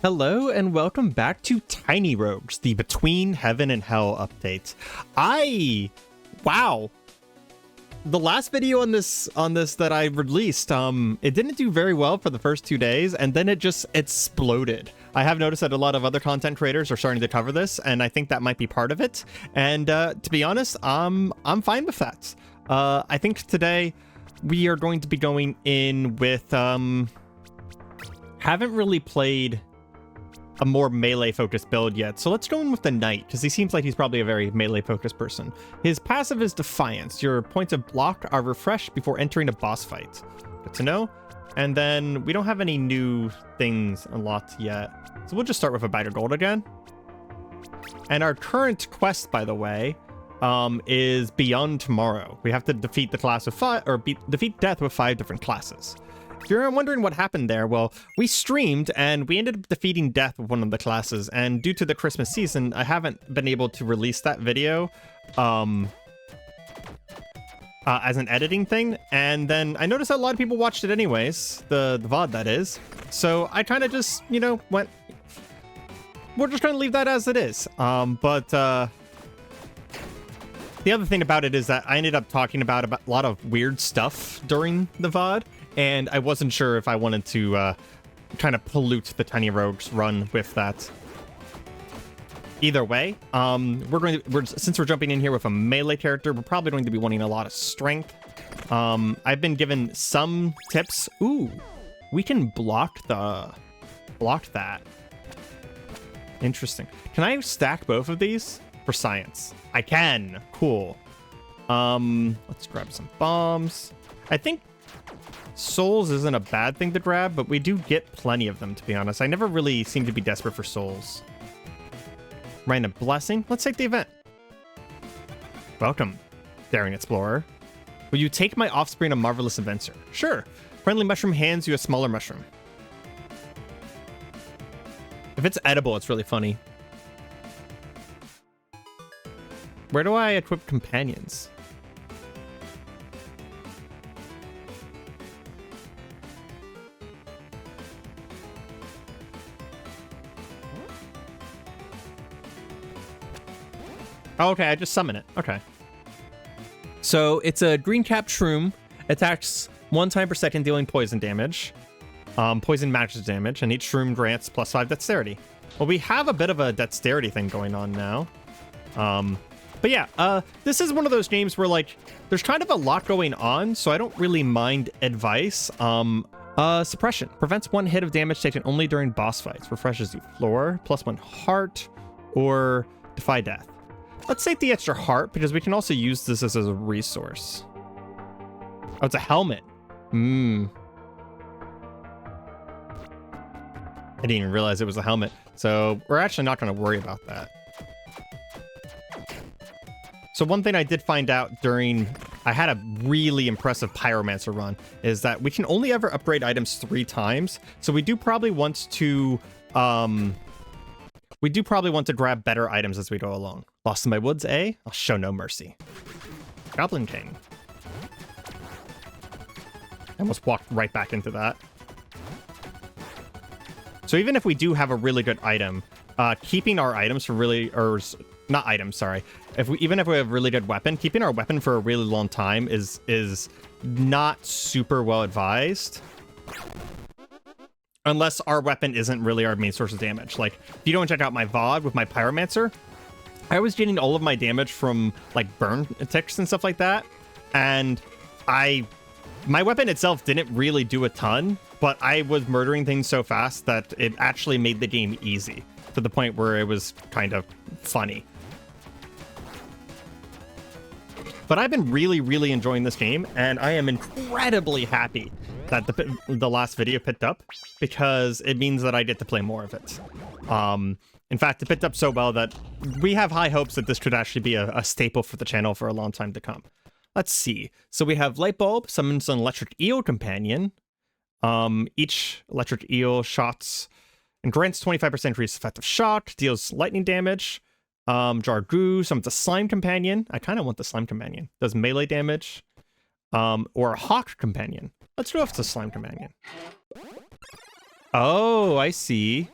Hello and welcome back to Tiny Rogues, the Between Heaven and Hell update. Wow. The last video on this that I released, it didn't do very well for the first 2 days, and then it just exploded. I have noticed that a lot of other content creators are starting to cover this, and I think that might be part of it. And to be honest, I'm fine with that. I think today we are going to be going in with haven't really played a more melee focused build yet, so let's go in with the knight because he seems like he's probably a very melee focused person. His passive is Defiance. Your points of block are refreshed before entering a boss fight. Good to know. And then we don't have any new things unlocked yet, so we'll just start with a bag of gold again. And our current quest, by the way, is Beyond Tomorrow. We have to defeat the class of five, or defeat death with 5 different classes. If you're wondering what happened there, well, we streamed and we ended up defeating death with one of the classes, and due to the Christmas season, I haven't been able to release that video as an editing thing, and then I noticed that a lot of people watched it anyways, the VOD that is, so I kind of just, you know, went, we're just going to leave that as it is, but the other thing about it is that I ended up talking about a lot of weird stuff during the VOD, and I wasn't sure if I wanted to kind of pollute the Tiny Rogues run with that. Either way, since we're jumping in here with a melee character, we're probably going to be wanting a lot of strength. I've been given some tips. Ooh, we can block that. Interesting. Can I stack both of these for science? I can. Cool. Let's grab some bombs. I think souls isn't a bad thing to grab, but we do get plenty of them, to be honest. I never really seem to be desperate for souls. Random blessing. Let's take the event. Welcome, daring explorer. Will you take my offspring a marvelous adventure? Sure. Friendly mushroom hands you a smaller mushroom. If it's edible, it's really funny. Where do I equip companions? Oh, okay, I just summon it. Okay. So it's a green cap shroom. Attacks 1 time per second, dealing poison damage. Poison matches damage, and each shroom grants +5 dexterity. Well, we have a bit of a dexterity thing going on now. But yeah, this is one of those games where, like, there's kind of a lot going on, so I don't really mind advice. Suppression. Prevents 1 hit of damage taken only during boss fights. Refreshes you floor. +1 heart. Or defy death. Let's take the extra heart, because we can also use this as a resource. Oh, it's a helmet. I didn't even realize it was a helmet. So we're actually not going to worry about that. So one thing I did find out during, I had a really impressive Pyromancer run, is that we can only ever upgrade items 3 times. So we do probably want to, grab better items as we go along. Lost in my woods, eh? I'll show no mercy. Goblin King. I almost walked right back into that. So even if we do have a really good item, keeping our items for really, or not items, sorry. Even if we have a really good weapon, keeping our weapon for a really long time is not super well advised. Unless our weapon isn't really our main source of damage. Like, if you don't check out my VOD with my Pyromancer, I was getting all of my damage from, like, burn ticks and stuff like that. And my weapon itself didn't really do a ton, but I was murdering things so fast that it actually made the game easy, to the point where it was kind of funny. But I've been really, really enjoying this game, and I am incredibly happy that the last video picked up, because it means that I get to play more of it. In fact, it picked up so well that we have high hopes that this could actually be a staple for the channel for a long time to come. Let's see. So we have Light Bulb, summons an electric eel companion. Each electric eel shots and grants 25% increased effective shock, deals lightning damage. Jargoo summons a slime companion. I kind of want the slime companion. Does melee damage. Or a hawk companion. Let's go with the slime companion. Oh, I see.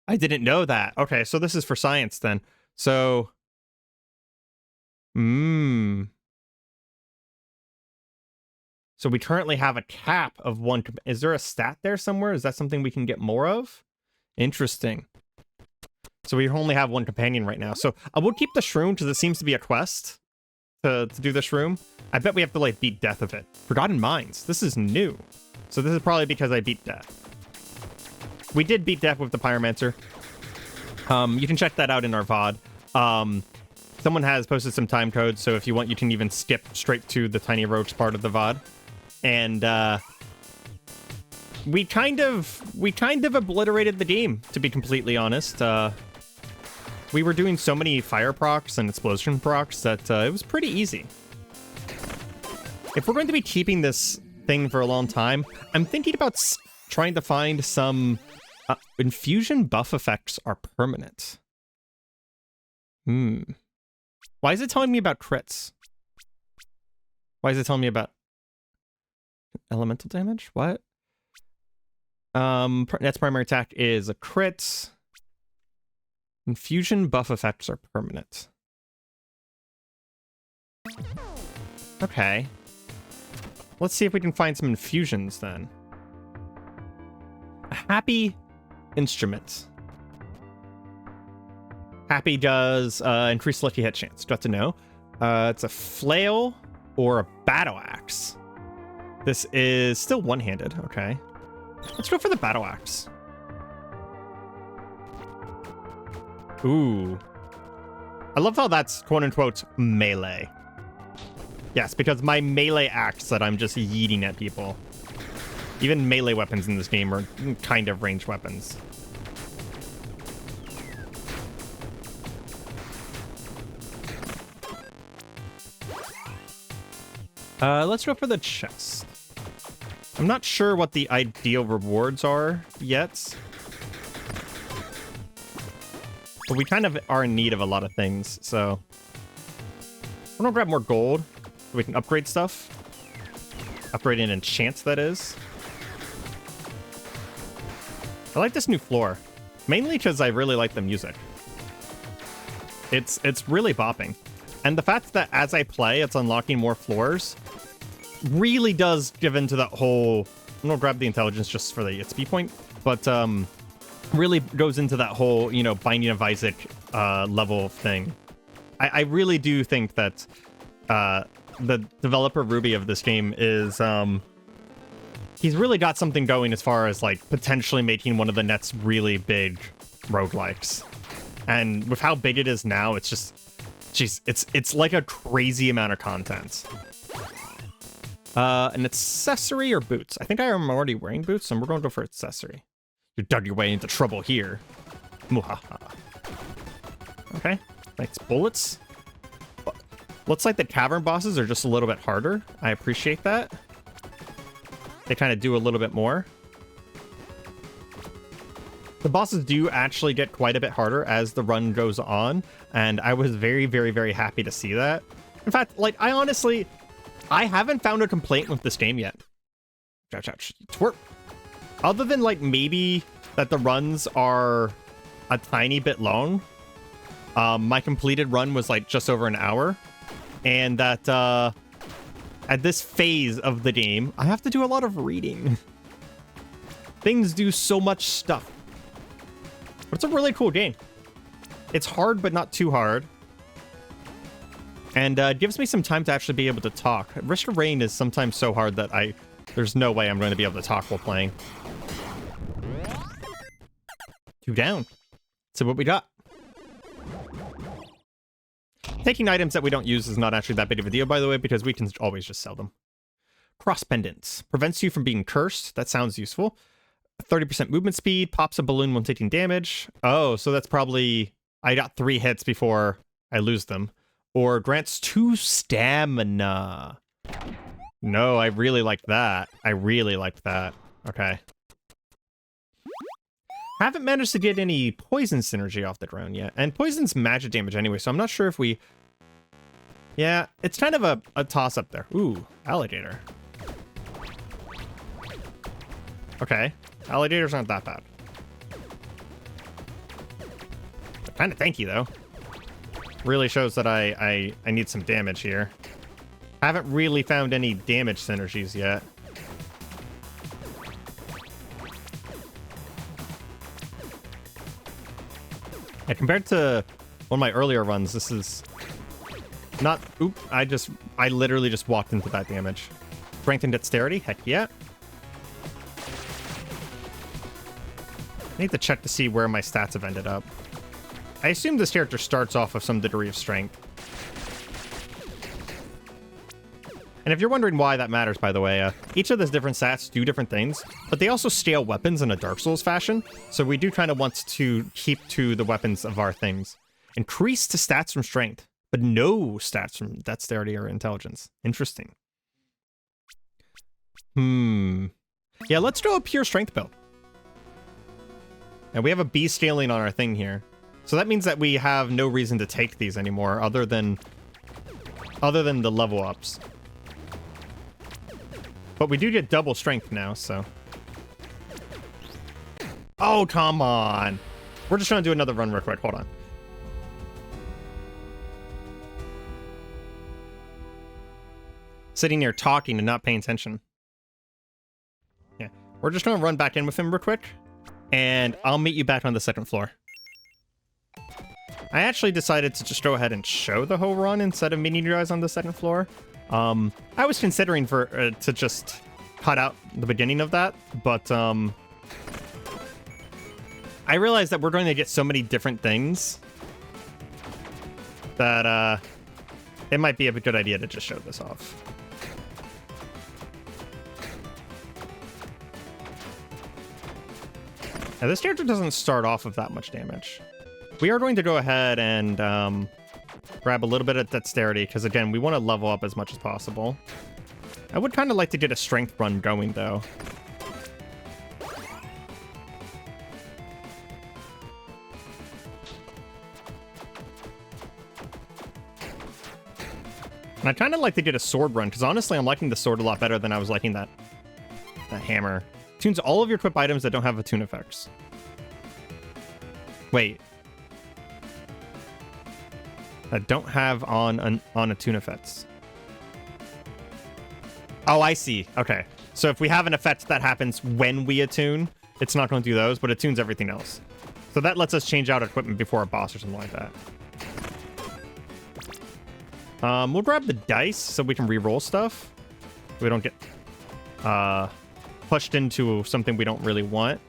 I didn't know that. Okay, so this is for science then. So, So we currently have a cap of one. Is there a stat there somewhere? Is that something we can get more of? Interesting. So we only have one companion right now. So I will keep the shroom because it seems to be a quest to do the shroom. I bet we have to like beat death of it. Forgotten Mines. This is new. So this is probably because I beat death. We did beat death with the Pyromancer. You can check that out in our VOD. Someone has posted some time codes, so if you want, you can even skip straight to the Tiny Rogues part of the VOD. And we kind of obliterated the game, to be completely honest. We were doing so many fire procs and explosion procs that it was pretty easy. If we're going to be keeping this thing for a long time, I'm thinking about trying to find some infusion buff effects are permanent. Why is it telling me about crits? Why is it telling me about elemental damage? What? Next primary attack is a crit. Infusion buff effects are permanent. Okay. Let's see if we can find some infusions then. A happy instrument. Happy does increase lucky hit chance. Got to know. It's a flail or a battle axe. This is still one-handed. Okay. Let's go for the battle axe. Ooh. I love how that's quote-unquote melee. Yes, because my melee axe that I'm just yeeting at people. Even melee weapons in this game are kind of ranged weapons. Let's go for the chest. I'm not sure what the ideal rewards are yet. But we kind of are in need of a lot of things, so we're gonna grab more gold so we can upgrade stuff. Upgrade an enchant, that is. I like this new floor, mainly because I really like the music. It's really bopping. And the fact that as I play, it's unlocking more floors really does give into that whole... I'm gonna grab the intelligence just for the XP point, but really goes into that whole, you know, Binding of Isaac level thing. I really do think that the developer Ruby of this game is... he's really got something going as far as, like, potentially making one of the next really big roguelikes. And with how big it is now, it's just... Jeez, it's like a crazy amount of content. An accessory or boots? I think I am already wearing boots, and we're going to go for accessory. You dug your way into trouble here. Muhaha. Okay, thanks. Bullets. Looks like the cavern bosses are just a little bit harder. I appreciate that. They kind of do a little bit more. The bosses do actually get quite a bit harder as the run goes on, and I was very, very, very happy to see that. In fact, like, I haven't found a complaint with this game yet. Twerp. Other than, like, maybe that the runs are a tiny bit long. My completed run was, like, just over an hour. And that, at this phase of the game, I have to do a lot of reading. Things do so much stuff. But it's a really cool game. It's hard, but not too hard. And it gives me some time to actually be able to talk. Risk of Rain is sometimes so hard that there's no way I'm going to be able to talk while playing. 2 down. So what we got? Taking items that we don't use is not actually that big of a deal, by the way, because we can always just sell them. Cross pendants. Prevents you from being cursed. That sounds useful. 30% movement speed. Pops a balloon when taking damage. Oh, so that's probably... I got 3 hits before I lose them. Or grants 2 stamina. No, I really like that. I really liked that. Okay. Haven't managed to get any poison synergy off the ground yet. And poison's magic damage anyway, so I'm not sure if we... Yeah, it's kind of a toss-up there. Ooh, alligator. Okay, alligators aren't that bad. Kind of tanky, though. Really shows that I need some damage here. Haven't really found any damage synergies yet. Yeah, compared to one of my earlier runs, this is not... Oop, I literally just walked into that damage. Strength and dexterity? Heck yeah. I need to check to see where my stats have ended up. I assume this character starts off with some degree of strength. And if you're wondering why that matters, by the way, each of those different stats do different things, but they also scale weapons in a Dark Souls fashion, so we do kind of want to keep to the weapons of our things. Increase to stats from strength, but no stats from dexterity or intelligence. Interesting. Yeah, let's do a pure strength build. And we have a B scaling on our thing here. So that means that we have no reason to take these anymore other than the level ups. But we do get double strength now, so. Oh, come on. We're just trying to do another run real quick. Hold on. Sitting here talking and not paying attention. Yeah. We're just going to run back in with him real quick. And I'll meet you back on the second floor. I actually decided to just go ahead and show the whole run instead of meeting you guys on the second floor. I was considering to just cut out the beginning of that, but I realized that we're going to get so many different things that it might be a good idea to just show this off. Now, this character doesn't start off with that much damage. We are going to go ahead and grab a little bit of dexterity, because again, we want to level up as much as possible. I would kind of like to get a strength run going, though. And I'd kind of like to get a sword run, because honestly, I'm liking the sword a lot better than I was liking that hammer. Tunes all of your equip items that don't have attune effects. Wait. That don't have on attune effects. Oh, I see. Okay. So if we have an effect that happens when we attune, it's not going to do those, but attunes everything else. So that lets us change out equipment before a boss or something like that. We'll grab the dice so we can re-roll stuff. We don't get pushed into something we don't really want.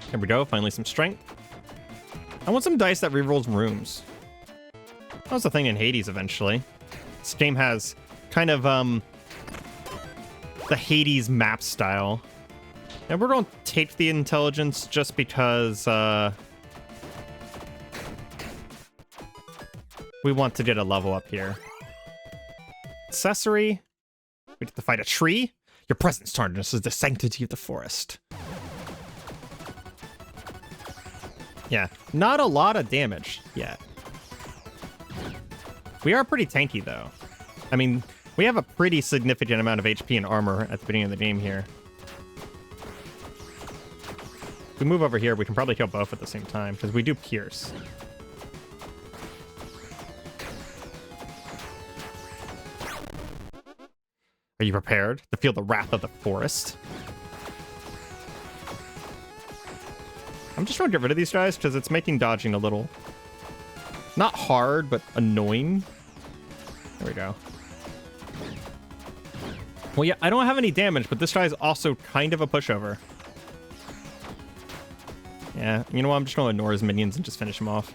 There we go. Finally some strength. I want some dice that re-rolls rooms. That was the thing in Hades eventually. This game has kind of the Hades map style. And we're going to take the intelligence just because we want to get a level up here. Accessory. We get to fight a tree. Your presence tarnishes the sanctity of the forest. Yeah, not a lot of damage yet. We are pretty tanky, though. I mean, we have a pretty significant amount of HP and armor at the beginning of the game here. If we move over here, we can probably kill both at the same time, because we do pierce. Are you prepared to feel the wrath of the forest? I'm just trying to get rid of these guys because it's making dodging a little... not hard, but annoying. There we go. Well, yeah, I don't have any damage, but this guy's also kind of a pushover. Yeah, you know what? I'm just going to ignore his minions and just finish him off.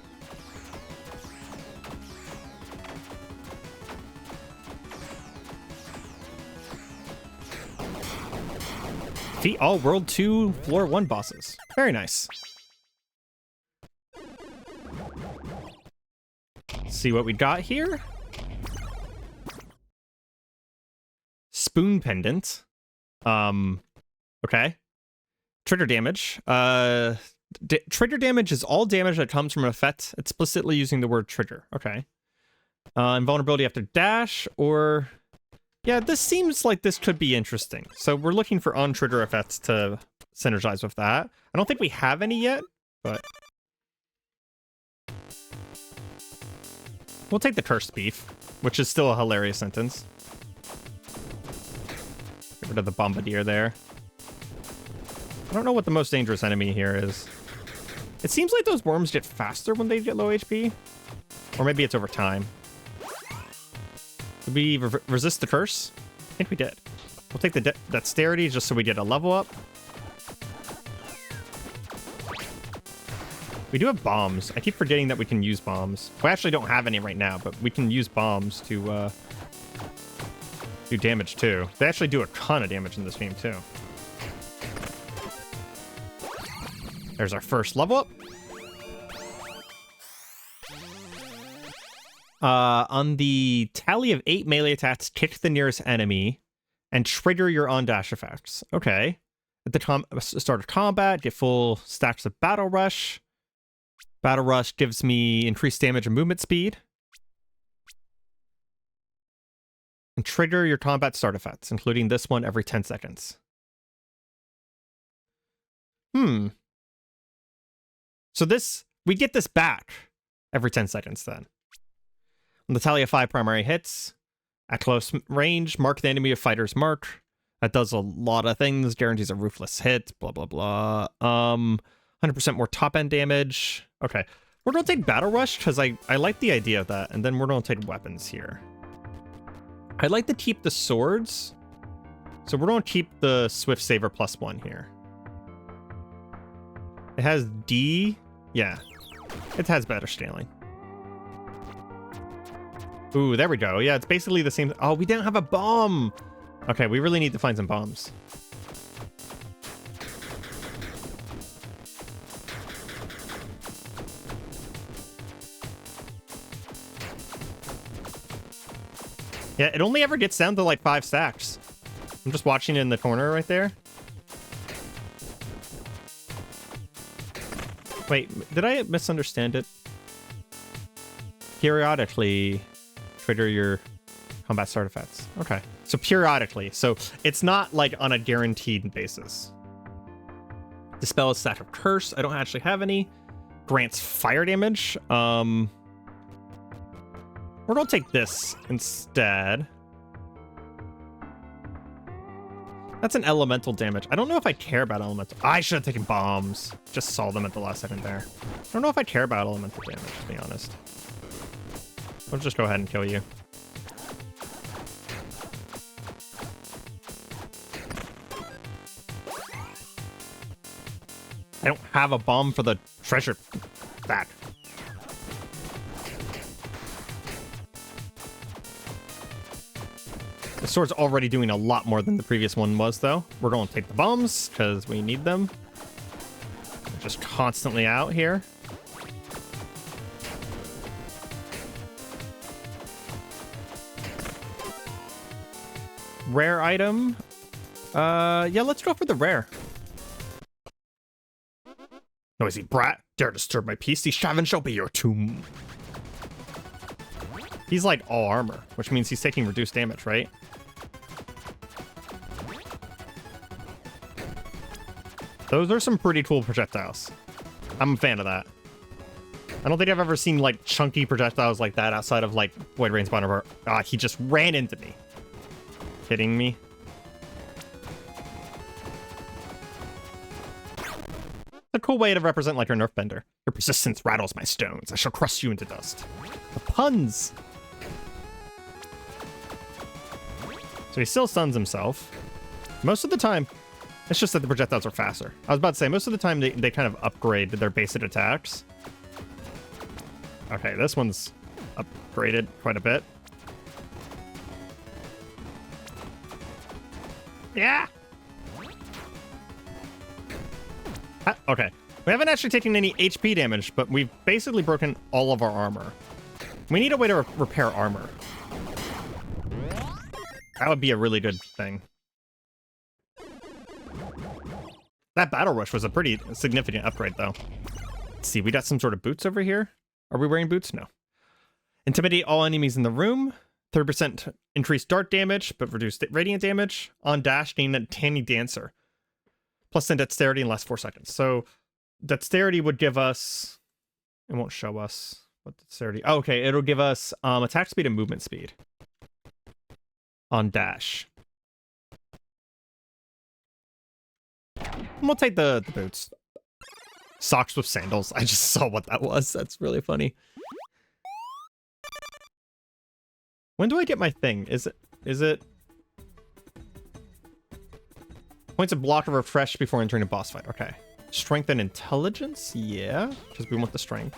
Defeat all World 2 Floor 1 bosses. Very nice. See what we got here. Spoon pendant. Okay. Trigger damage. Trigger damage is all damage that comes from an effect explicitly using the word trigger. Okay. Invulnerability after dash, or... yeah, this seems like this could be interesting. So we're looking for on-trigger effects to synergize with that. I don't think we have any yet, but we'll take the cursed beef, which is still a hilarious sentence. Get rid of the bombardier there. I don't know what the most dangerous enemy here is. It seems like those worms get faster when they get low HP. Or maybe it's over time. Did we resist the curse? I think we did. We'll take the dexterity just so we get a level up. We do have bombs. I keep forgetting that we can use bombs. We actually don't have any right now, but we can use bombs to do damage too. They actually do a ton of damage in this game too. There's our first level up. On the tally of 8 melee attacks, kick the nearest enemy and trigger your on-dash effects. Okay. At the start of combat, get full stacks of Battle Rush. Battle Rush gives me increased damage and movement speed. And trigger your combat start effects, including this one every 10 seconds. So this, we get this back every 10 seconds then. On the tally of 5 primary hits, at close range, mark the enemy of fighter's mark. That does a lot of things, guarantees a ruthless hit, blah, blah, blah. 100% more top-end damage. Okay, we're going to take Battle Rush, because I like the idea of that, and then we're going to take weapons here. I'd like to keep the swords, so we're going to keep the Swift Saver +1 here. It has D. Yeah, it has better scaling. Ooh, there we go. Yeah, it's basically the same. Oh, we didn't have a bomb. Okay, we really need to find some bombs. Yeah, it only ever gets down to like 5 stacks. I'm just watching it in the corner right there. Wait, did I misunderstand it? Periodically trigger your combat start effects. Okay, so periodically. So it's not like on a guaranteed basis. Dispel a stack of curse. I don't actually have any. Grants fire damage. We're gonna take this instead. That's an elemental damage. I don't know if I care about elemental. I should have taken bombs. Just saw them at the last second there. I don't know if I care about elemental damage, to be honest. I'll just go ahead and kill you. I don't have a bomb for the treasure back. The sword's already doing a lot more than the previous one was, though. We're going to take the bombs, because we need them. They're just constantly out here. Rare item. Yeah, let's go for the rare. Noisy brat, dare disturb my peace, these shaven shall be your tomb. He's like all armor, which means he's taking reduced damage, right? Those are some pretty cool projectiles. I'm a fan of that. I don't think I've ever seen like chunky projectiles like that outside of like Void Rain's Bonnevere. Ah, he just ran into me. Kidding me? A cool way to represent like your Nerf Bender. Your persistence rattles my stones. I shall crush you into dust. The puns. So he still stuns himself. Most of the time, it's just that the projectiles are faster. I was about to say, most of the time they kind of upgrade their basic attacks. Okay, this one's upgraded quite a bit. Yeah! Okay. We haven't actually taken any HP damage, but we've basically broken all of our armor. We need a way to repair armor. That would be a really good thing. That Battle Rush was a pretty significant upgrade, though. Let's see, we got some sort of boots over here. Are we wearing boots? No. Intimidate all enemies in the room. 30% increased dart damage, but reduced radiant damage. On dash, gain a Tanny Dancer. plus 10 dexterity in the last 4 seconds. So dexterity would give us... It won't show us what dexterity... Oh, okay, it'll give us attack speed and movement speed on dash. We'll take the boots. Socks with sandals. I just saw what that was. That's really funny. When do I get my thing? Is it... Points of block are refreshed before entering a boss fight. Okay. Strength and intelligence? Yeah, because we want the strength.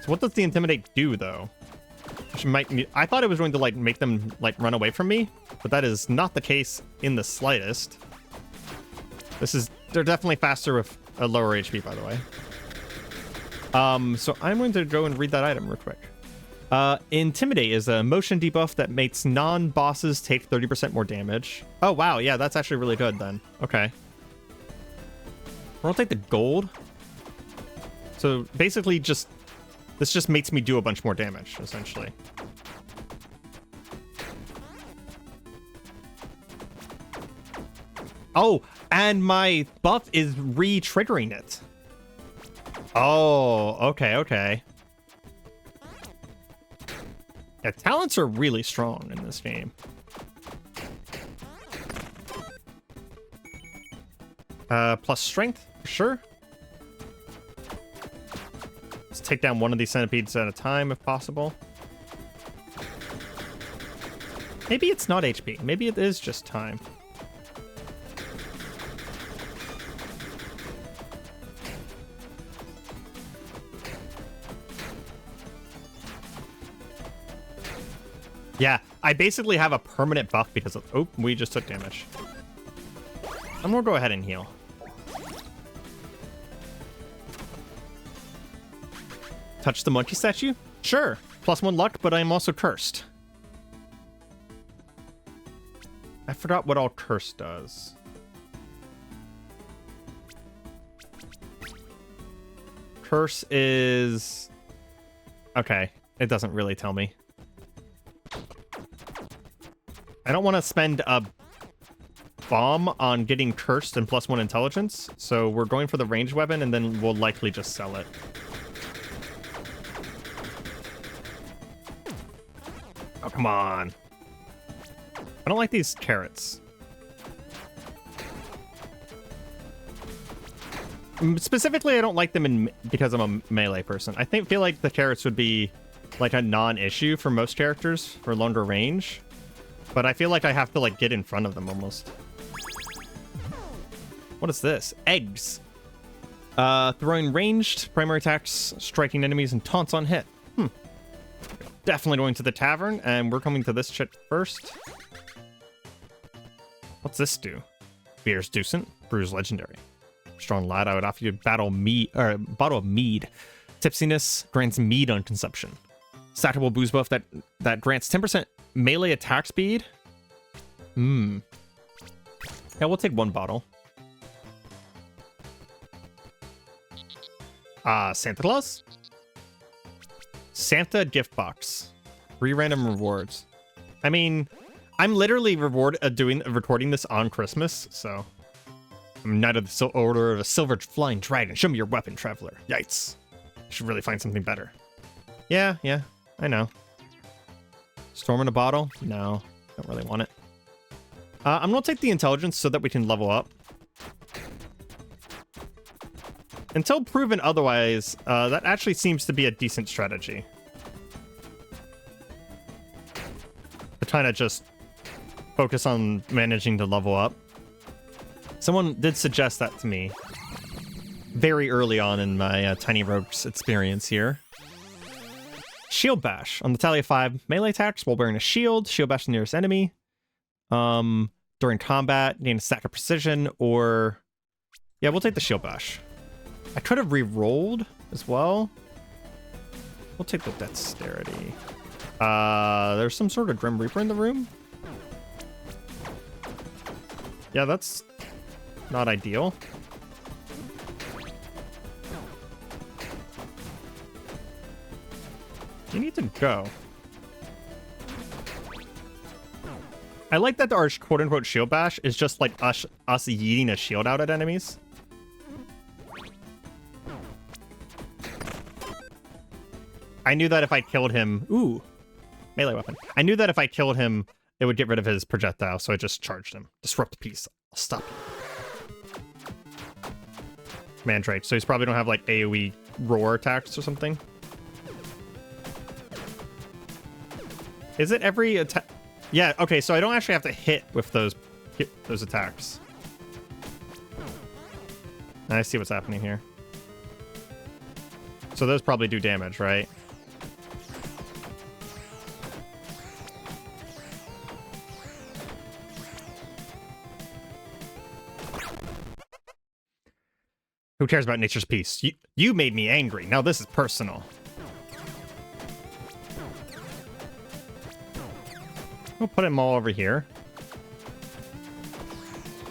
So what does the intimidate do, though? Which might... I thought it was going to, like, make them, like, run away from me, but that is not the case in the slightest. This is... They're definitely faster with a lower HP, by the way. So I'm going to go and read that item real quick. Intimidate is a motion debuff that makes non-bosses take 30% more damage. Oh, wow. Yeah, that's actually really good then. Okay. I'll take the gold. So basically just... This just makes me do a bunch more damage, essentially. Oh, and my buff is re-triggering it. Oh, okay, okay. Yeah, talents are really strong in this game. Plus strength, for sure. Let's take down one of these centipedes at a time, if possible. Maybe it's not HP. Maybe it is just time. Yeah, I basically have a permanent buff because of... Oh, we just took damage. I'm gonna go ahead and heal. Touch the monkey statue? Sure. +1 luck, but I'm also cursed. I forgot what all curse does. Curse is... Okay, it doesn't really tell me. I don't want to spend a bomb on getting cursed and +1 intelligence, so we're going for the ranged weapon, and then we'll likely just sell it. Oh, come on. I don't like these carrots. Specifically, I don't like them because I'm a melee person. I feel like the carrots would be like a non-issue for most characters for longer range. But I feel like I have to, like, get in front of them almost. What is this? Eggs. Throwing ranged, primary attacks, striking enemies, and taunts on hit. Definitely going to the tavern, and we're coming to this shit first. What's this do? Beer's decent, brews legendary. Strong lad, I would offer you a bottle of mead. Tipsiness grants mead on consumption. Stackable booze buff that grants 10% melee attack speed. Yeah, we'll take 1 bottle. Santa Claus? Santa gift box. 3 random rewards. I mean, I'm literally recording this on Christmas, so... I'm Knight of the Order of a Silver Flying Dragon. Show me your weapon, traveler. Yikes. Should really find something better. Yeah, I know. Storm in a bottle? No, don't really want it. I'm gonna take the intelligence so that we can level up. Until proven otherwise, that actually seems to be a decent strategy. To kind of just focus on managing to level up. Someone did suggest that to me very early on in my Tiny Rogues experience here. Shield Bash. On the tally of 5 melee attacks while wearing a shield, shield bash the nearest enemy. During combat, gain a stack of precision, or... Yeah, we'll take the Shield Bash. I could have re-rolled as well. We'll take the Dexterity. There's some sort of Grim Reaper in the room. Yeah, that's not ideal. You need to go. I like that our quote-unquote shield bash is just like us yeeting a shield out at enemies. I knew that if I killed him... Ooh, melee weapon. I knew that if I killed him, it would get rid of his projectile, so I just charged him. Disrupt piece. I'll stop you. Mandrake, so he's probably don't have like AoE roar attacks or something. Is it every attack? Yeah, okay, so I don't actually have to hit with those attacks. I see what's happening here. So those probably do damage, right? Who cares about nature's peace? You made me angry. Now this is personal. We'll put them all over here.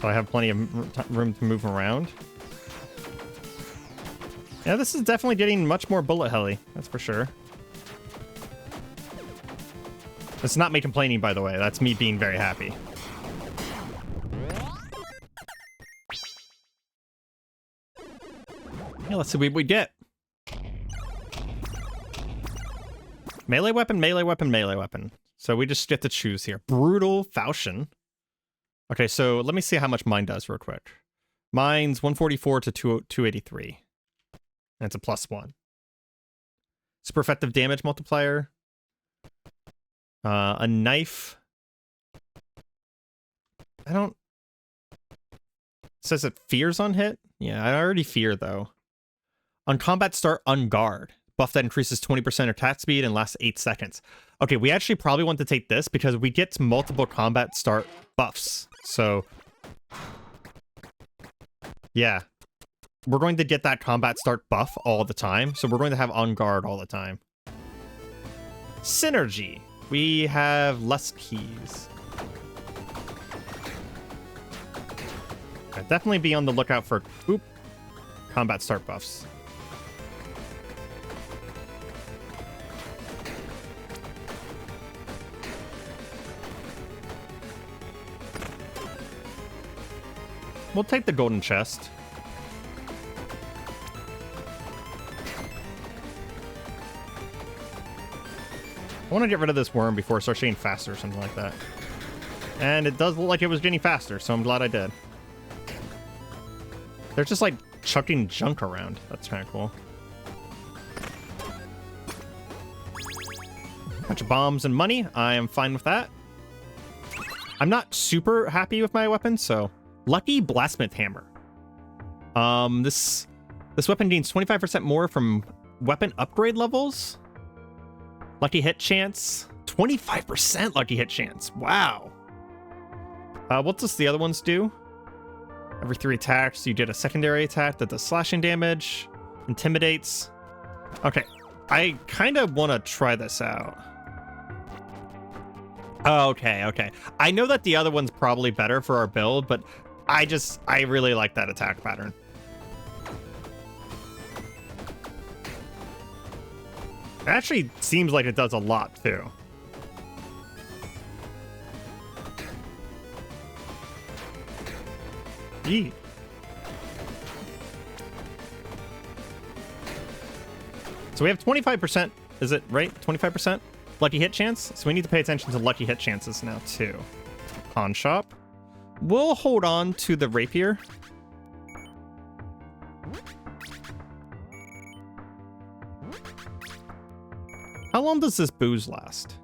So I have plenty of room to move around. Yeah, this is definitely getting much more bullet helly. That's for sure. That's not me complaining, by the way. That's me being very happy. Yeah, let's see what we get. Melee weapon, melee weapon, melee weapon. So we just get to choose here. Brutal Falchion. Okay, so let me see how much mine does real quick. Mine's 144 to 283. And it's a +1. Super effective damage multiplier. A knife. It says it fears on hit? Yeah, I already fear though. On combat start, on guard. Buff that increases 20% attack speed and lasts 8 seconds. Okay, we actually probably want to take this because we get multiple combat start buffs. So, yeah. We're going to get that combat start buff all the time. So we're going to have on guard all the time. Synergy. We have less keys. I'd definitely be on the lookout for combat start buffs. We'll take the golden chest. I want to get rid of this worm before it starts getting faster or something like that. And it does look like it was getting faster, so I'm glad I did. They're just like chucking junk around. That's kind of cool. Bunch of bombs and money. I am fine with that. I'm not super happy with my weapon, so... Lucky Blastsmith Hammer. This weapon gains 25% more from weapon upgrade levels. Lucky hit chance. 25% lucky hit chance. Wow. What does the other ones do? Every 3 attacks, you get a secondary attack that does slashing damage. Intimidates. Okay. I kind of want to try this out. Okay, okay. I know that the other one's probably better for our build, but I really like that attack pattern. It actually seems like it does a lot, too. Yee. So we have 25%, is it right? 25% lucky hit chance? So we need to pay attention to lucky hit chances now, too. Pawn shop. We'll hold on to the rapier. How long does this booze last?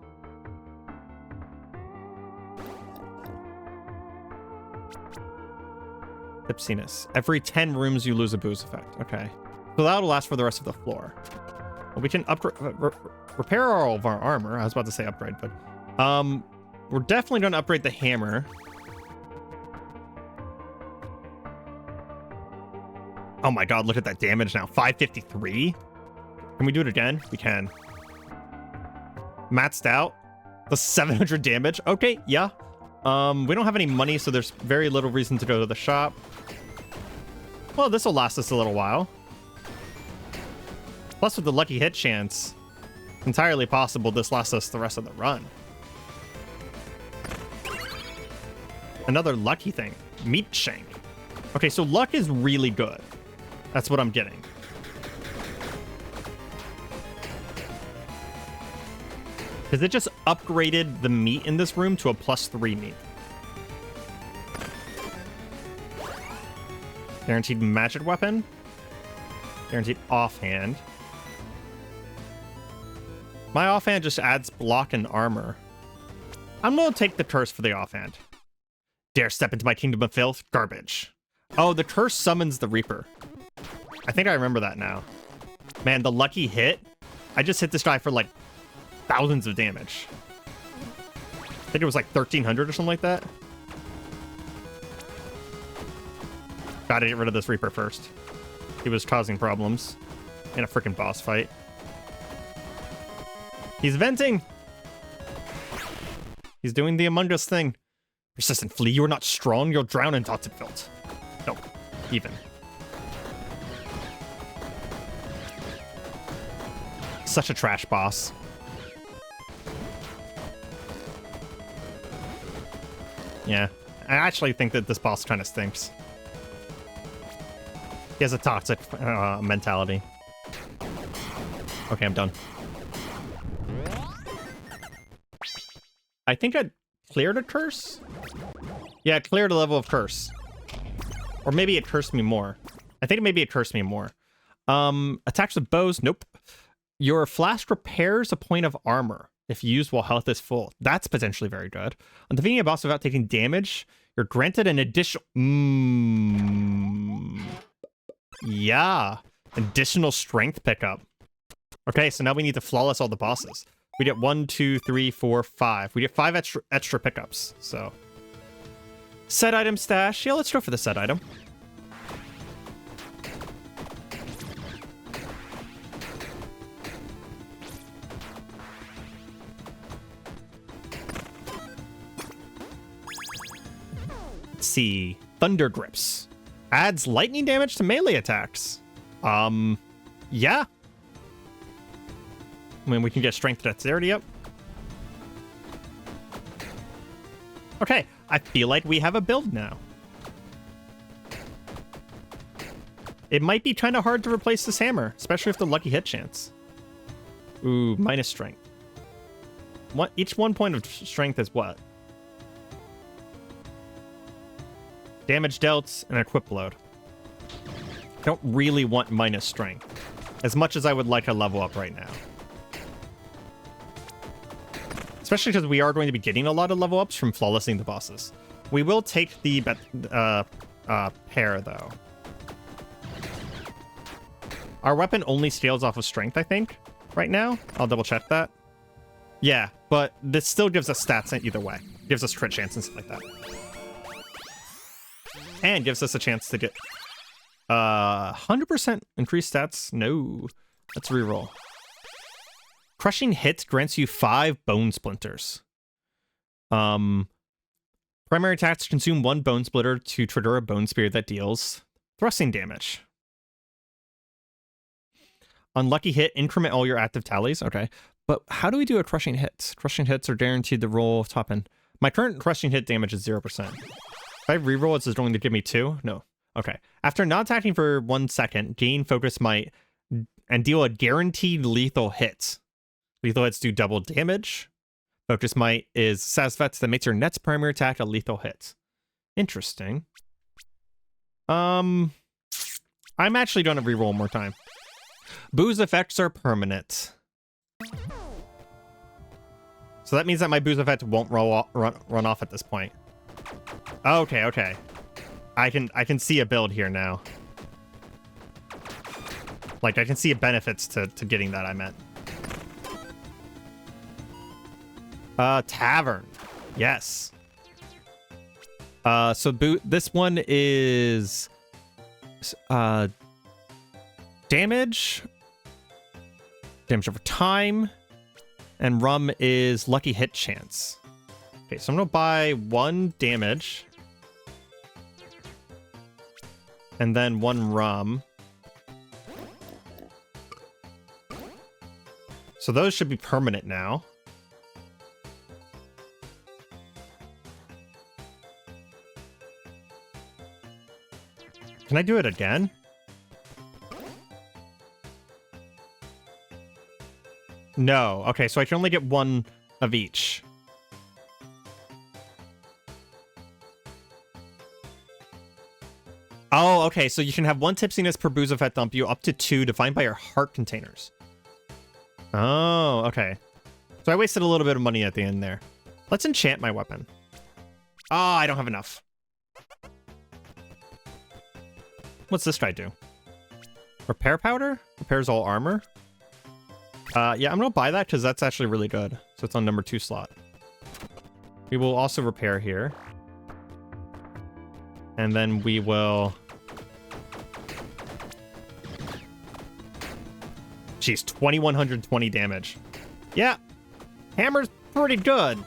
Tipsiness. Every 10 rooms you lose a booze effect. Okay. So that'll last for the rest of the floor. Well, we can upgrade, repair all of our armor. I was about to say upgrade, but we're definitely going to upgrade the hammer. Oh my god, look at that damage now. 553? Can we do it again? We can. Maxed out. The 700 damage. Okay, yeah. We don't have any money, so there's very little reason to go to the shop. Well, this will last us a little while. Plus, with the lucky hit chance, entirely possible this lasts us the rest of the run. Another lucky thing. Meat shank. Okay, so luck is really good. That's what I'm getting. Because it just upgraded the meat in this room to a +3 meat. Guaranteed magic weapon. Guaranteed offhand. My offhand just adds block and armor. I'm gonna take the curse for the offhand. Dare step into my kingdom of filth? Garbage. Oh, the curse summons the Reaper. I think I remember that now. Man, the lucky hit. I just hit this guy for like thousands of damage. I think it was like 1,300 or something like that. Gotta get rid of this Reaper first. He was causing problems in a freaking boss fight. He's venting. He's doing the Among Us thing. Persistent flea, you are not strong. You'll drown in toxic filth. No, even. Such a trash boss. Yeah, I actually think that this boss kind of stinks. He has a toxic mentality. Okay, I'm done. I think I cleared a curse? Yeah, it cleared a level of curse. Or maybe it cursed me more. I think maybe it cursed me more. Attacks with bows, nope. Your flask repairs a point of armor if used while health is full. That's potentially very good. On defeating a boss without taking damage, you're granted an additional... Yeah. Additional strength pickup. Okay, so now we need to flawless all the bosses. We get 1, 2, 3, 4, 5. We get 5 extra pickups, so... Set item stash. Yeah, let's go for the set item. Let's see. Thunder Grips. Adds lightning damage to melee attacks. Yeah. I mean, we can get strength dexterity up. Okay, I feel like we have a build now. It might be kind of hard to replace this hammer, especially with the lucky hit chance. Ooh, minus strength. Each 1 point of strength is what? Damage dealt and equip load. I don't really want minus strength, as much as I would like a level up right now. Especially because we are going to be getting a lot of level ups from flawlessing the bosses. We will take the pair, though. Our weapon only scales off of strength, I think, right now. I'll double check that. Yeah, but this still gives us stats either way. Gives us crit chance and stuff like that. And gives us a chance to get 100% increased stats. No, let's reroll. Crushing hit grants you 5 bone splinters. Primary attacks consume 1 bone splitter to trigger a bone spear that deals thrusting damage. Unlucky hit, increment all your active tallies. Okay, but how do we do a crushing hit? Crushing hits are guaranteed to roll top end. My current crushing hit damage is 0%. If I reroll, it's going to give me 2? No. Okay. After not attacking for 1 second, gain focus might and deal a guaranteed lethal hit. Lethal hits do double damage. Focus might is status effects that makes your next primary attack a lethal hit. Interesting. I'm actually going to reroll one more time. Booze effects are permanent. So that means that my booze effect won't run off at this point. Okay, okay. I can see a build here now. Like, I can see benefits to getting that, I meant. Tavern. Yes. So this one is damage over time, and rum is lucky hit chance. Okay, so I'm gonna buy 1 damage and then 1 rum. So those should be permanent now. Can I do it again? No. Okay, so I can only get one of each. Oh, okay, so you can have one tipsiness per booze effect dump you up to 2 defined by your heart containers. Oh, okay. So I wasted a little bit of money at the end there. Let's enchant my weapon. Oh, I don't have enough. What's this guy do? Repair powder? Repairs all armor? Yeah, I'm gonna buy that because that's actually really good. So it's on number 2 slot. We will also repair here. And then we will... Jeez, 2120 damage. Yeah, hammer's pretty good.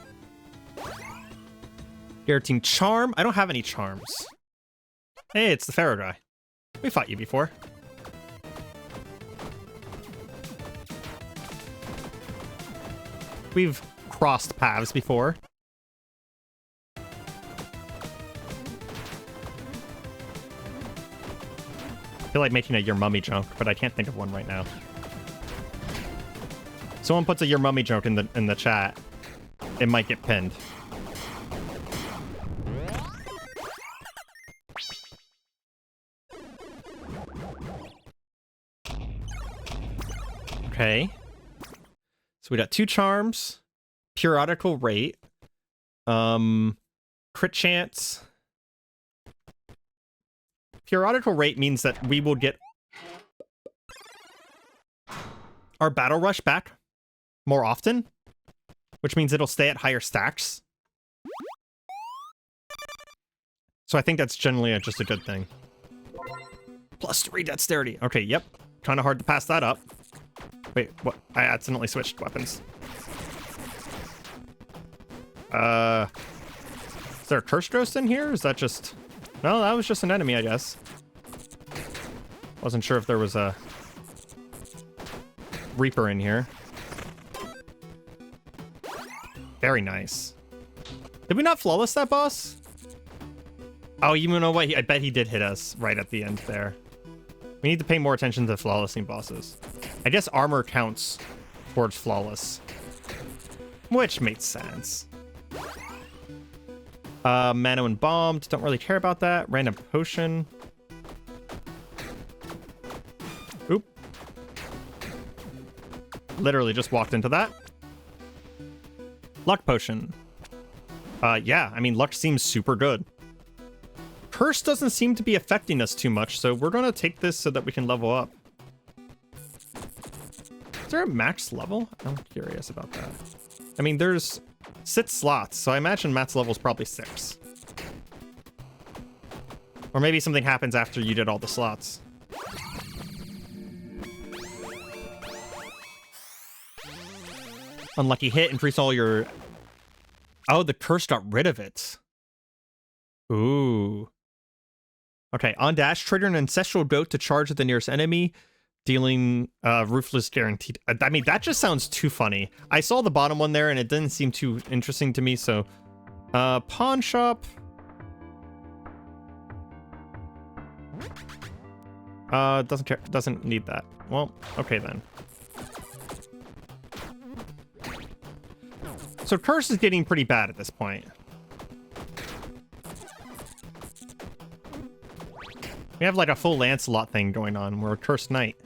Guaranteeing charm. I don't have any charms. Hey, it's the Pharaoh guy. We fought you before. We've crossed paths before. I feel like making a Your Mummy joke, but I can't think of one right now. Someone puts a Your Mummy joke in the chat, it might get pinned. Okay. So we got 2 charms, periodical rate, crit chance. Periodical rate means that we will get our battle rush back more often, which means it'll stay at higher stacks. So I think that's generally just a good thing. +3 dexterity. Okay, yep. Kind of hard to pass that up. Wait, what? I accidentally switched weapons. Is there a Curse Ghost in here? Is that just... No, that was just an enemy, I guess. Wasn't sure if there was a Reaper in here. Very nice. Did we not flawless that boss? Oh, you know what? I bet he did hit us right at the end there. We need to pay more attention to flawlessing bosses. I guess armor counts towards flawless. Which makes sense. Mano and bombed. Don't really care about that. Random potion. Oop. Literally just walked into that. Luck potion. Yeah, I mean, luck seems super good. Curse doesn't seem to be affecting us too much, so we're gonna take this so that we can level up. Is there a max level? I'm curious about that. I mean, there's 6 slots, so I imagine max level is probably 6. Or maybe something happens after you did all the slots. Unlucky hit, increase all your... Oh, the curse got rid of it. Ooh. Okay, on dash, trigger an ancestral goat to charge at the nearest enemy, dealing ruthless guaranteed. I mean, that just sounds too funny. I saw the bottom one there and it didn't seem too interesting to me, so... pawn shop. Doesn't care, doesn't need that. Well, okay then. So curse is getting pretty bad at this point. We have like a full Lancelot thing going on. We're a cursed knight.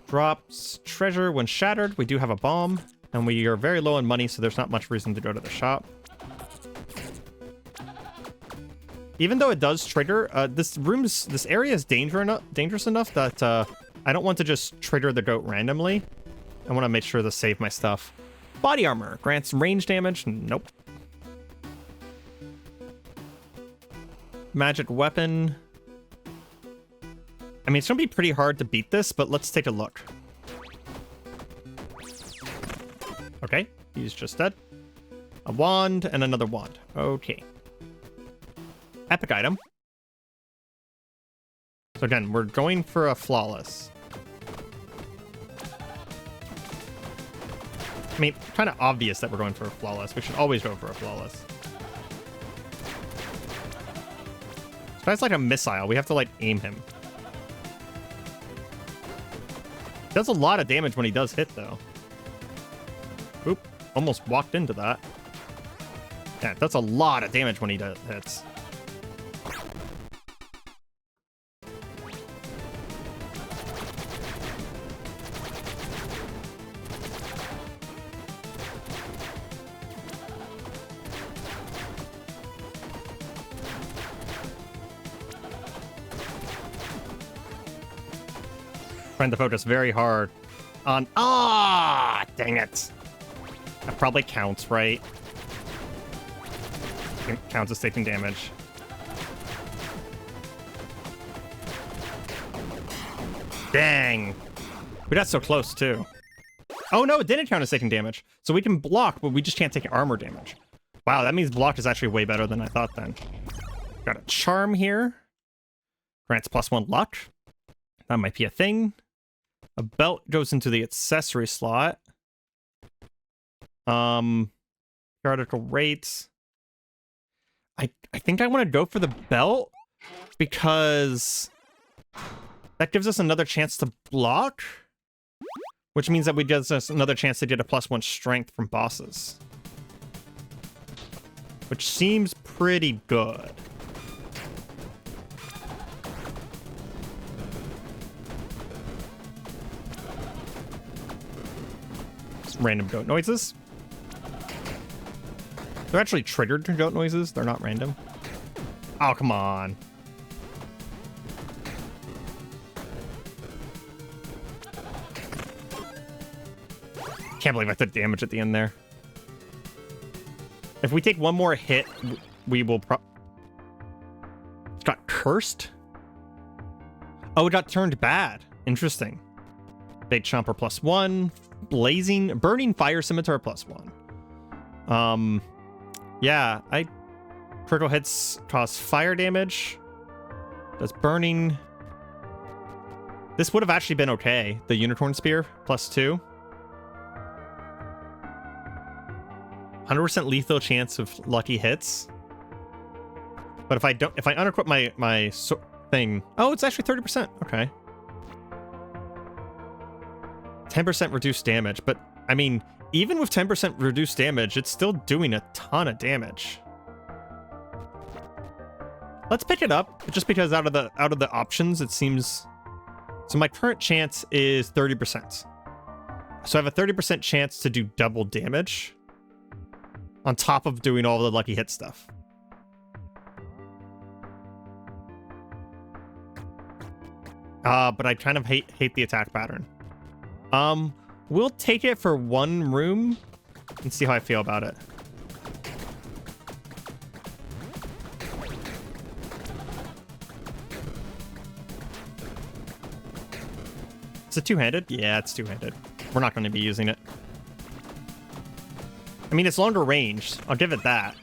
Drops treasure when shattered. We do have a bomb, and we are very low on money, so there's not much reason to go to the shop. Even though it does trigger, this area is dangerous enough that I don't want to just trigger the goat randomly. I want to make sure to save my stuff. Body armor grants range damage. Nope. Magic weapon. I mean, it's gonna be pretty hard to beat this, but let's take a look. Okay, he's just dead. A wand and another wand. Okay. Epic item. So again, we're going for a flawless. I mean, kind of obvious that we're going for a flawless. We should always go for a flawless. This guy's like a missile. We have to like aim him. Does a lot of damage when he does hit though. Oop, almost walked into that. Yeah, that's a lot of damage when he hits. Trying to focus very hard on... Ah, dang it. That probably counts, right? It counts as taking damage. Dang. We got so close, too. Oh, no, it didn't count as taking damage. So we can block, but we just can't take armor damage. Wow, that means block is actually way better than I thought then. Got a charm here. Grants +1 luck. That might be a thing. A belt goes into the accessory slot. Article rates. I think I want to go for the belt because that gives us another chance to block, which means that we gives us another chance to get a +1 strength from bosses, which seems pretty good. Random goat noises. They're actually triggered goat noises. They're not random. Oh, come on. Can't believe I took damage at the end there. If we take one more hit, we will It's got cursed? Oh, it got turned bad. Interesting. Big Chomper +1. Burning Fire Scimitar +1. Yeah, critical hits cause fire damage. Does burning. This would have actually been okay. The Unicorn Spear +2. 100% lethal chance of lucky hits. But if I unequip my thing, oh, it's actually 30%. Okay. 10% reduced damage, but I mean, even with 10% reduced damage, it's still doing a ton of damage. Let's pick it up, just because out of the options, it seems. So my current chance is 30%. So I have a 30% chance to do double damage on top of doing all the lucky hit stuff. But I kind of hate the attack pattern. We'll take it for one room and see how I feel about it. Is it two-handed? Yeah, it's two-handed. We're not going to be using it. I mean, it's longer range. I'll give it that.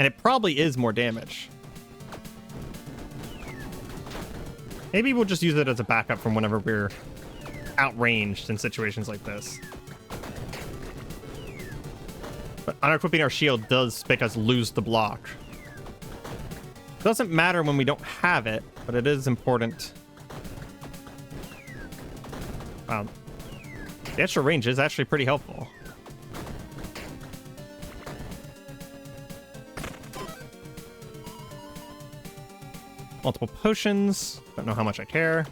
And it probably is more damage. Maybe we'll just use it as a backup from whenever we're outranged in situations like this. But unequipping our shield does make us lose the block. Doesn't matter when we don't have it, but it is important. Wow. The extra range is actually pretty helpful. Multiple potions. Don't know how much I care.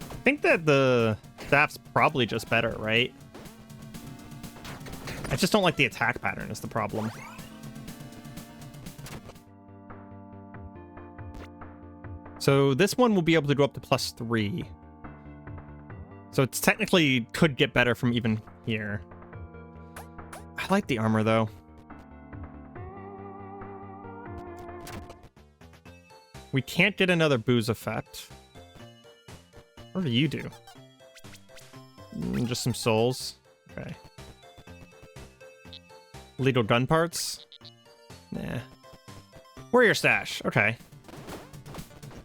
I think that the staff's probably just better, right? I just don't like the attack pattern is the problem. So this one will be able to go up to +3. So it's technically could get better from even here. I like the armor though. We can't get another booze effect. What do you do? Just some souls. Okay. Legal gun parts? Nah. Warrior stash. Okay.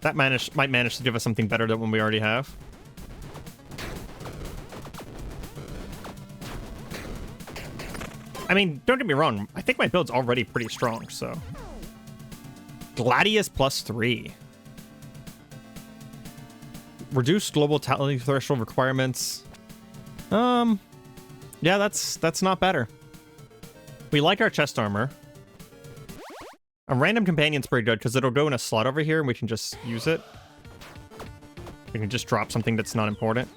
That might manage to give us something better than what we already have. I mean, don't get me wrong. I think my build's already pretty strong, so. Gladius +3. Reduced global tally threshold requirements. Yeah, that's not better. We like our chest armor. A random companion's pretty good because it'll go in a slot over here and we can just use it. We can just drop something that's not important.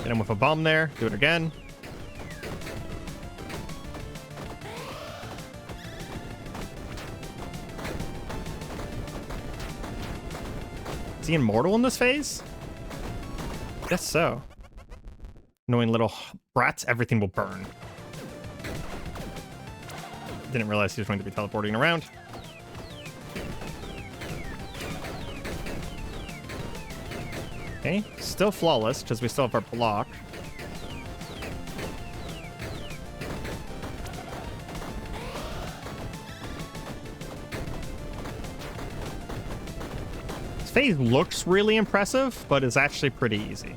Hit him with a bomb there. Do it again. Is he immortal in this phase? Guess so. Knowing little brats, everything will burn. Didn't realize he was going to be teleporting around. Okay, still flawless because we still have our block. This phase looks really impressive, but is actually pretty easy.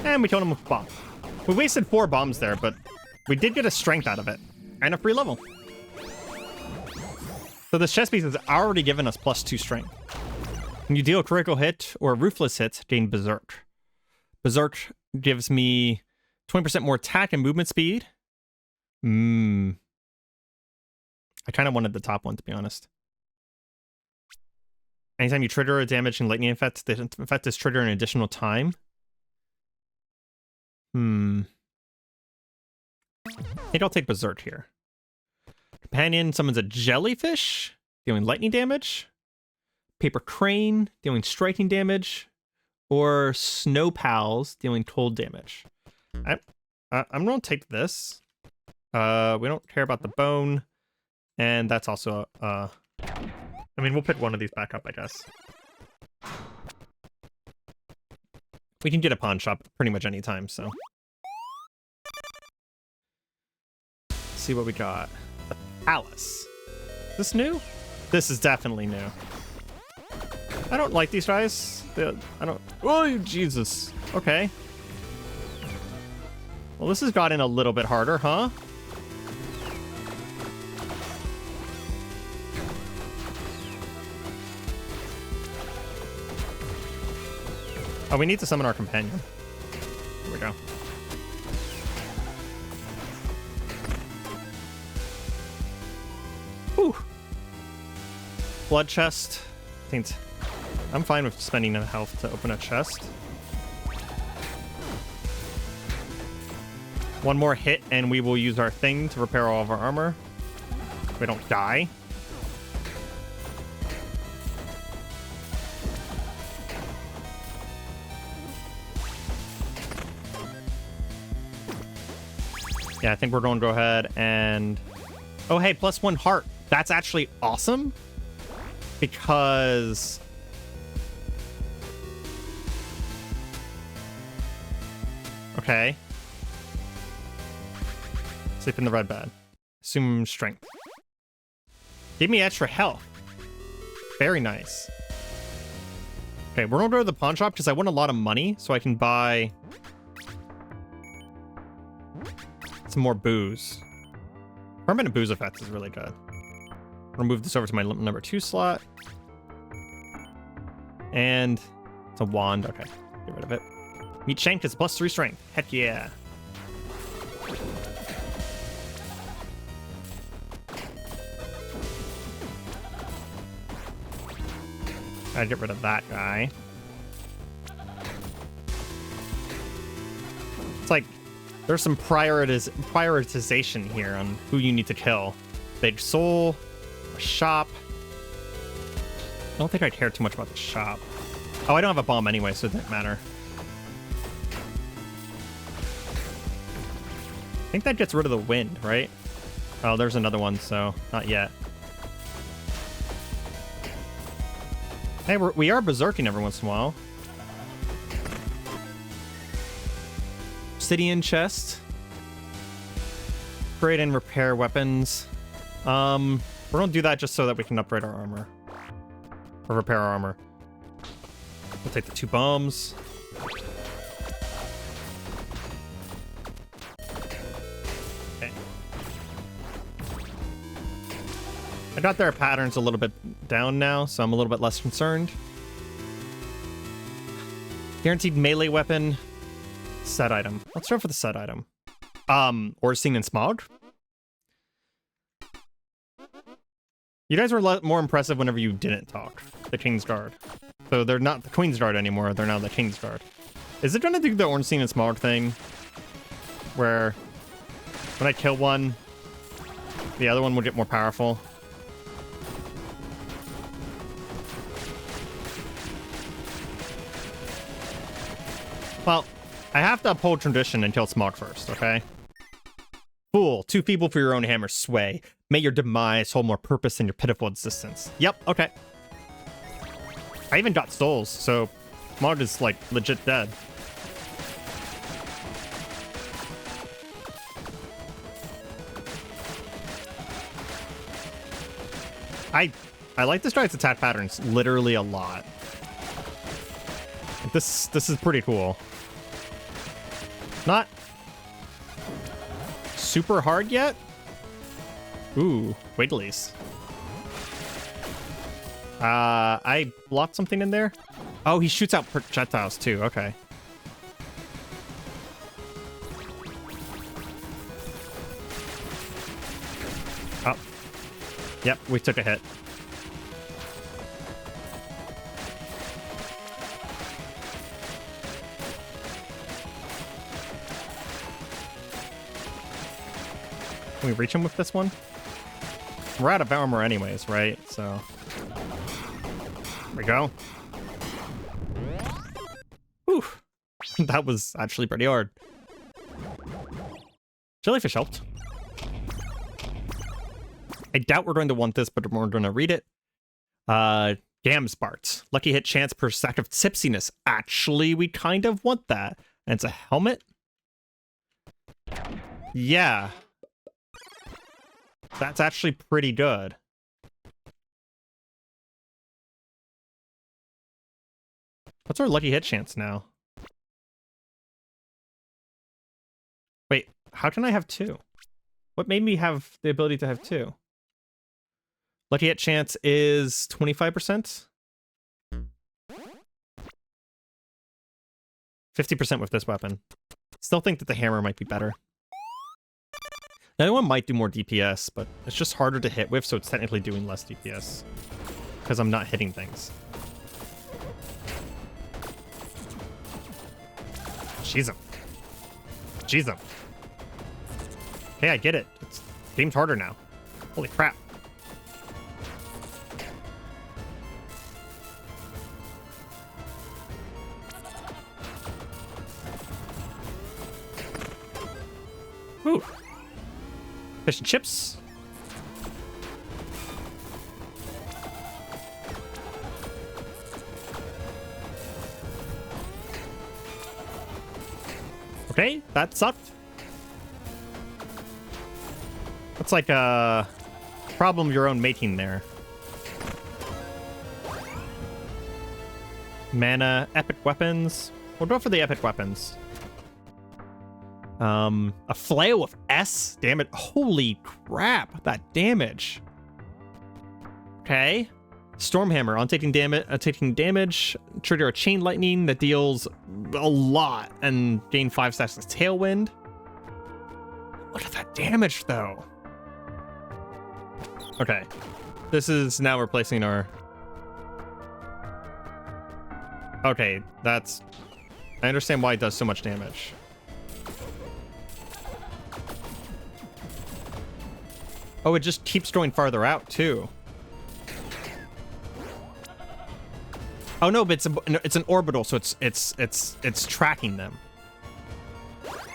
And we killed him with a bomb. We wasted 4 bombs there, but we did get a strength out of it. And a free level. So this chest piece has already given us +2 strength. When you deal a critical hit or a ruthless hit, gain Berserk. Berserk gives me 20% more attack and movement speed. I kind of wanted the top one, to be honest. Anytime you trigger a damage and lightning effect, the effect is triggered an additional time. I think I'll take Berserk here. Companion summons a jellyfish, dealing lightning damage. Paper crane, dealing striking damage. Or snow pals, dealing cold damage. I'm going to take this. We don't care about the bone. And that's also... I mean, we'll pick one of these back up, I guess. We can get a pawn shop pretty much any time, so. Let's see what we got. The Palace. Is this new? This is definitely new. I don't like these guys. I don't... Oh, Jesus. Okay. Well, this has gotten a little bit harder, huh? Oh, we need to summon our companion. Here we go. Whew. Blood chest. I think I'm fine with spending a health to open a chest. One more hit and we will use our thing to repair all of our armor. We don't die. Yeah, I think we're going to go ahead and... Oh, hey, +1 heart. That's actually awesome. Because... Okay. Sleep in the red bed. Assume strength. Give me extra health. Very nice. Okay, we're going to go to the pawn shop because I want a lot of money so I can buy... some more booze. Permanent booze effect is really good. I'm gonna move this over to my number 2 slot. And it's a wand. Okay, get rid of it. Meat Shank is +3 strength. Heck yeah. Gotta get rid of that guy. It's like there's some prioritization here on who you need to kill. Big soul, a shop. I don't think I care too much about the shop. Oh, I don't have a bomb anyway, so it doesn't matter. I think that gets rid of the wind, right? Oh, there's another one, so not yet. Hey, we are berserking every once in a while. Obsidian chest. Upgrade and repair weapons. We're gonna do that just so that we can upgrade our armor. Or repair armor. We'll take the 2 bombs. Okay. I got their patterns a little bit down now, so I'm a little bit less concerned. Guaranteed melee weapon. Set item. Let's start for the set item. Oracine and Smog. You guys were more impressive whenever you didn't talk. The King's Guard. So they're not the Queen's Guard anymore, they're now the King's Guard. Is it gonna do the Oracine and Smog thing? Where when I kill one, the other one will get more powerful? Well, I have to uphold tradition and kill Smog first, okay? Fool, too feeble for your own hammer's sway. May your demise hold more purpose than your pitiful existence. Yep, okay. I even got souls, so Smog is, like, legit dead. I like this guy's attack patterns literally a lot. This is pretty cool. Not super hard yet. Ooh, Wigglies. I blocked something in there. Oh, he shoots out projectiles too. Okay. Oh. Yep, we took a hit. Can we reach him with this one? We're out of armor anyways, right? So... There we go. Whew. That was actually pretty hard. Jellyfish helped. I doubt we're going to want this, but we're going to read it. Gamsbart. Lucky hit chance per stack of tipsiness. Actually, we kind of want that. And it's a helmet? Yeah. That's actually pretty good. What's our lucky hit chance now? Wait, how can I have 2? What made me have the ability to have 2? Lucky hit chance is 25%? 50% with this weapon. Still think that the hammer might be better. The other one might do more DPS, but it's just harder to hit with, so it's technically doing less DPS. Because I'm not hitting things. Jeez him. Jeez him. Okay, I get it. It's game's harder now. Holy crap. Whew. Fish and chips. Okay, that sucked. That's like a problem of your own making there. Mana, epic weapons. We'll go for the epic weapons. A flail of S? Damn it. Holy crap, that damage. Okay. Stormhammer on taking damage, trigger a chain lightning that deals a lot and gain 5 stacks of tailwind. Look at that damage though. Okay. This is now replacing our... Okay, that's... I understand why it does so much damage. Oh, it just keeps going farther out too. Oh no, but it's an orbital, so it's tracking them.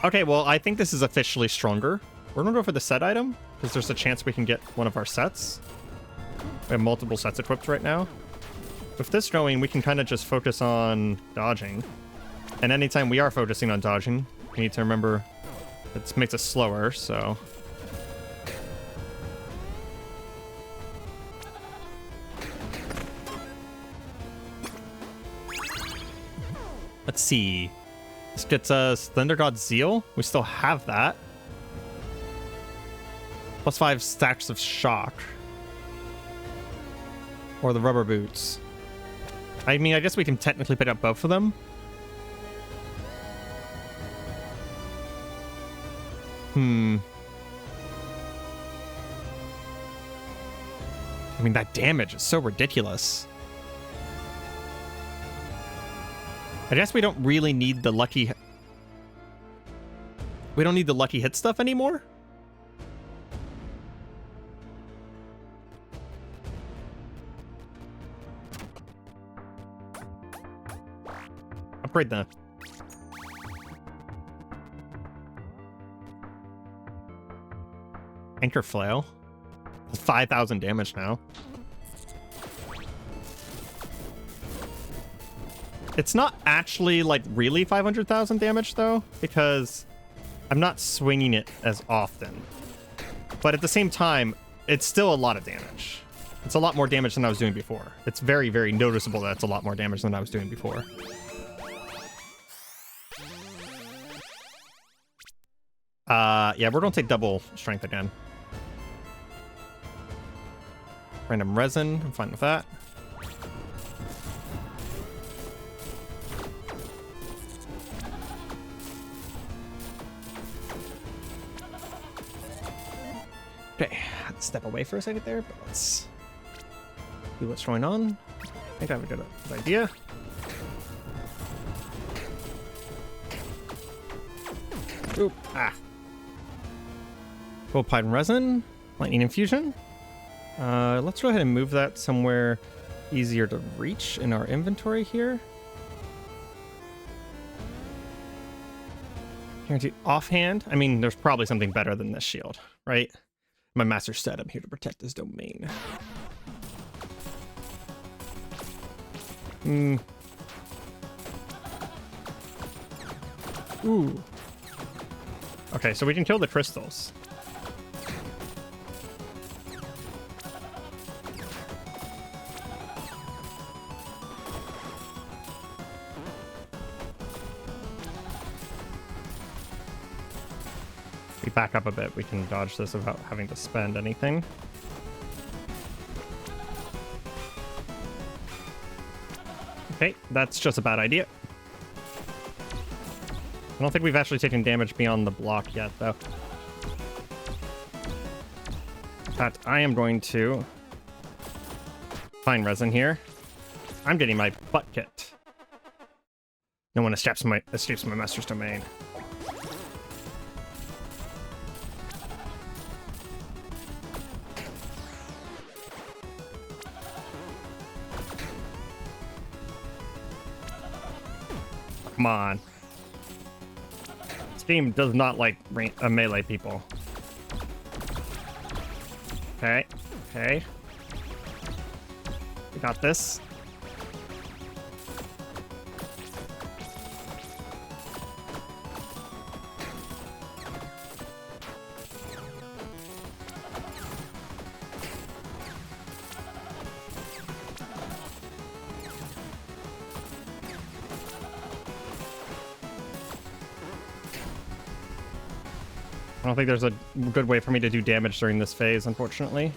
Okay, well, I think this is officially stronger. We're gonna go for the set item because there's a chance we can get one of our sets. We have multiple sets equipped right now. With this going, we can kind of just focus on dodging. And anytime we are focusing on dodging, we need to remember it makes us slower, so... Let's see. This gets us Thunder God Zeal. We still have that. Plus 5 stacks of shock. Or the rubber boots. I mean, I guess we can technically pick up both of them. I mean, that damage is so ridiculous. I guess we don't really need the lucky... We don't need the lucky hit stuff anymore? Upgrade the... Anchor Flail. 5,000 damage now. It's not actually, like, really 500,000 damage, though, because I'm not swinging it as often. But at the same time, it's still a lot of damage. It's a lot more damage than I was doing before. It's very, very noticeable that it's a lot more damage than I was doing before. Yeah, we're gonna take double strength again. Random resin, I'm fine with that. Okay, I had to step away for a second there, but let's see what's going on. I think I have a good idea. Oop, ah. Gold pine resin, lightning infusion. Let's go ahead and move that somewhere easier to reach in our inventory here. Guaranteed offhand. I mean, there's probably something better than this shield, right? My master said I'm here to protect his domain. Ooh. Okay, so we can kill the crystals. If we back up a bit, we can dodge this without having to spend anything. Okay, that's just a bad idea. I don't think we've actually taken damage beyond the block yet, though. But I am going to find resin here. I'm getting my butt kicked. No one escapes my master's domain. Come on. This game does not like melee people. Okay, okay. We got this. I don't think there's a good way for me to do damage during this phase, unfortunately.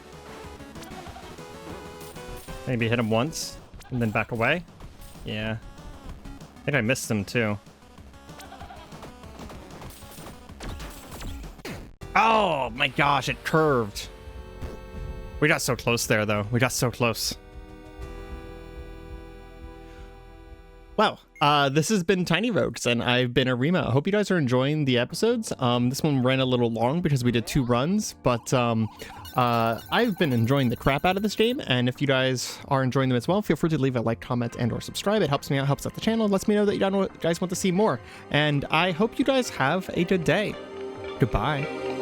Maybe hit him once, and then back away. Yeah. I think I missed him, too. Oh, my gosh, it curved. We got so close there, though. We got so close. Wow. This has been Tiny Rogues, and I've been Areima. I hope you guys are enjoying the episodes. This one ran a little long because we did 2 runs, but I've been enjoying the crap out of this game, and if you guys are enjoying them as well, feel free to leave a like, comment, and or subscribe. It helps me out, helps out the channel, lets me know that you guys want to see more, and I hope you guys have a good day. Goodbye.